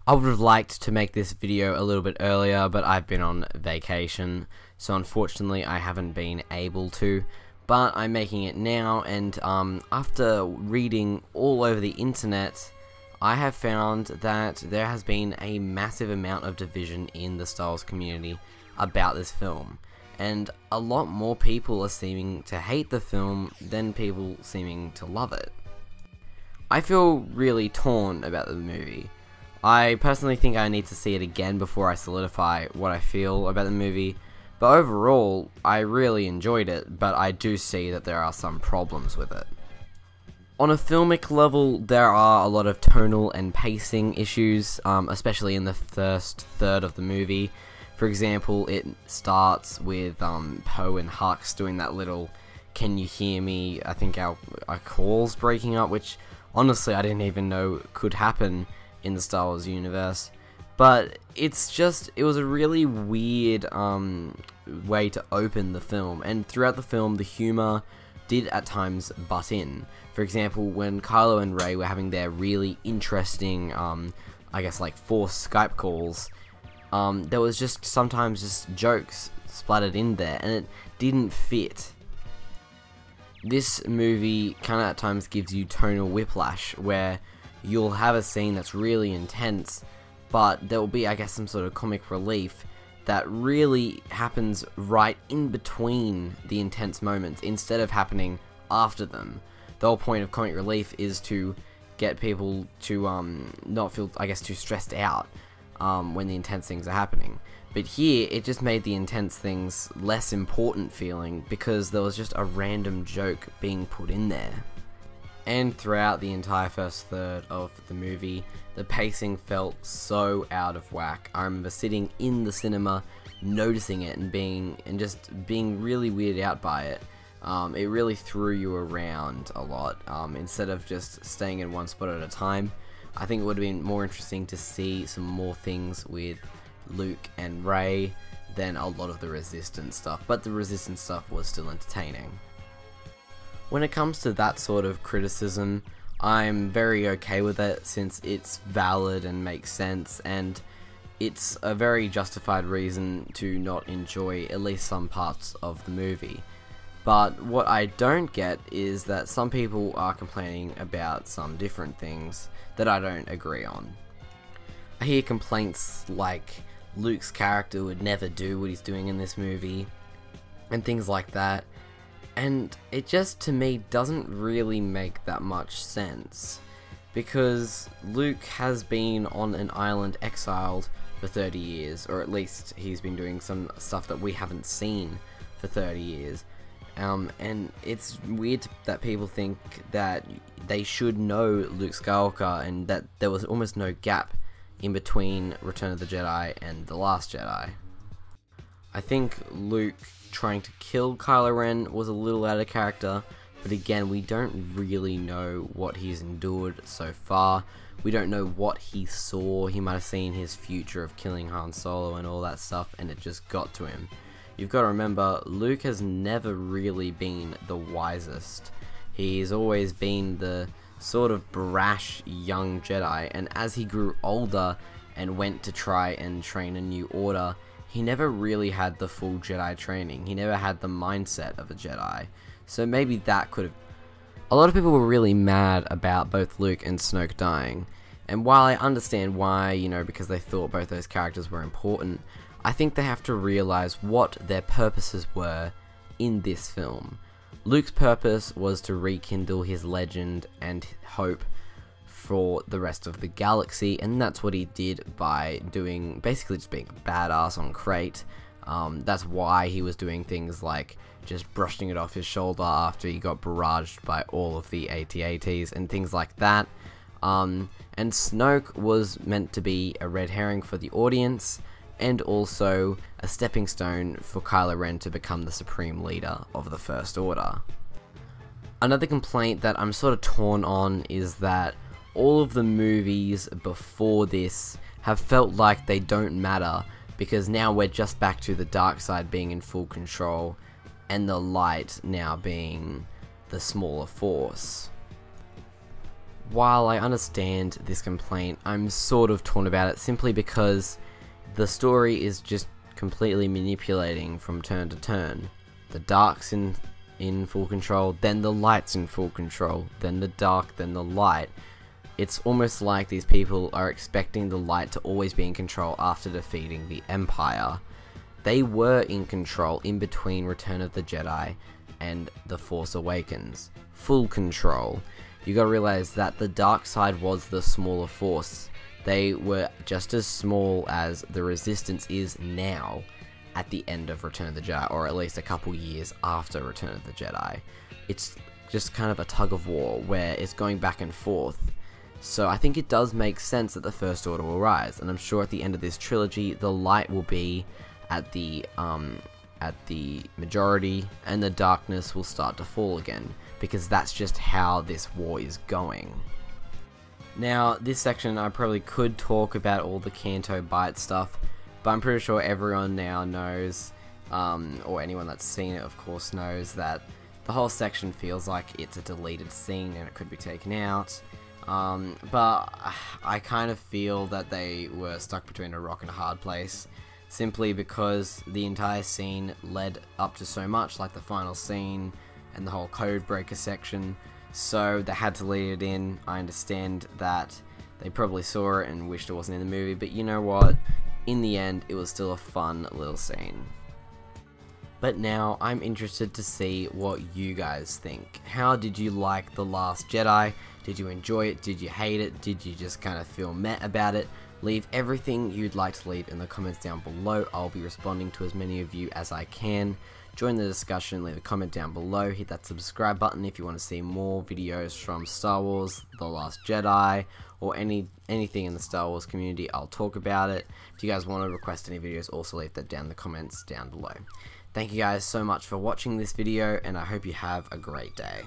I would have liked to make this video a little bit earlier, but I've been on vacation, so unfortunately I haven't been able to. But I'm making it now, and after reading all over the internet, I have found that there has been a massive amount of division in the Star Wars community about this film. And a lot more people are seeming to hate the film than people seeming to love it. I feel really torn about the movie. I personally think I need to see it again before I solidify what I feel about the movie, but overall, I really enjoyed it, but I do see that there are some problems with it. On a filmic level, there are a lot of tonal and pacing issues, especially in the first third of the movie. For example, it starts with Poe and Hux doing that little "can you hear me?" I think our calls breaking up, which honestly I didn't even know could happen in the Star Wars universe. But it was a really weird way to open the film, and throughout the film the humor did at times butt in. For example, when Kylo and Rey were having their really interesting, I guess like forced Skype calls, there was just sometimes just jokes splattered in there, and it didn't fit. This movie kind of at times gives you tonal whiplash, where you'll have a scene that's really intense, but there will be, I guess, some sort of comic relief that really happens right in between the intense moments instead of happening after them. The whole point of comic relief is to get people to not feel, I guess, too stressed out when the intense things are happening. But here, it just made the intense things less important feeling because there was just a random joke being put in there. And throughout the entire first third of the movie, the pacing felt so out of whack. I remember sitting in the cinema, noticing it and just being really weirded out by it. It really threw you around a lot, instead of just staying in one spot at a time. I think it would have been more interesting to see some more things with Luke and Rey than a lot of the Resistance stuff, but the Resistance stuff was still entertaining. When it comes to that sort of criticism, I'm very okay with it since it's valid and makes sense, and it's a very justified reason to not enjoy at least some parts of the movie. But what I don't get is that some people are complaining about some different things that I don't agree on. I hear complaints like Luke's character would never do what he's doing in this movie, and things like that. And it just, to me, doesn't really make that much sense, because Luke has been on an island exiled for 30 years, or at least he's been doing some stuff that we haven't seen for 30 years, and it's weird that people think that they should know Luke Skywalker, and that there was almost no gap in between Return of the Jedi and The Last Jedi. I think Luke trying to kill Kylo Ren was a little out of character, but again, we don't really know what he's endured so far. We don't know what he saw. He might have seen his future of killing Han Solo and all that stuff, and it just got to him. You've got to remember, Luke has never really been the wisest. He's always been the sort of brash young Jedi, and as he grew older and went to try and train a new order, he never really had the full Jedi training. He never had the mindset of a Jedi. So maybe that could have... A lot of people were really mad about both Luke and Snoke dying. And while I understand why, because they thought both those characters were important, I think they have to realize what their purposes were in this film. Luke's purpose was to rekindle his legend and hope for the rest of the galaxy, and that's what he did by doing, basically just being a badass on Crate. That's why he was doing things like just brushing it off his shoulder after he got barraged by all of the AT-ATs and things like that. And Snoke was meant to be a red herring for the audience, and also a stepping stone for Kylo Ren to become the supreme leader of the First Order. Another complaint that I'm sort of torn on is that all of the movies before this have felt like they don't matter, because now we're just back to the dark side being in full control, and the light now being the smaller force. while I understand this complaint, I'm sort of torn about it simply because the story is just completely manipulating from turn to turn. The dark's in full control, then the light's in full control, then the dark, then the light. It's almost like these people are expecting the light to always be in control after defeating the Empire. They were in control in between Return of the Jedi and The Force Awakens. Full control. You gotta realize that the dark side was the smaller force. They were just as small as the Resistance is now at the end of Return of the Jedi, or at least a couple years after Return of the Jedi. It's just kind of a tug of war where it's going back and forth. So I think it does make sense that the First Order will rise, and I'm sure at the end of this trilogy the light will be at the majority and the darkness will start to fall again, because that's just how this war is going. Now, this section I probably could talk about all the Canto Bight stuff, but I'm pretty sure everyone now knows, or anyone that's seen it of course knows, that the whole section feels like it's a deleted scene and it could be taken out. But I kind of feel that they were stuck between a rock and a hard place, simply because the entire scene led up to so much, like the final scene and the whole code breaker section, so they had to lead it in. I understand that they probably saw it and wished it wasn't in the movie, but you know what, in the end it was still a fun little scene. But now I'm interested to see what you guys think. How did you like The Last Jedi? Did you enjoy it? Did you hate it? Did you just kind of feel meh about it? Leave everything you'd like to leave in the comments down below. I'll be responding to as many of you as I can. Join the discussion, leave a comment down below, hit that subscribe button if you want to see more videos from Star Wars, The Last Jedi, or anything in the Star Wars community. I'll talk about it. If you guys want to request any videos, also leave that down in the comments down below. Thank you guys so much for watching this video, and I hope you have a great day.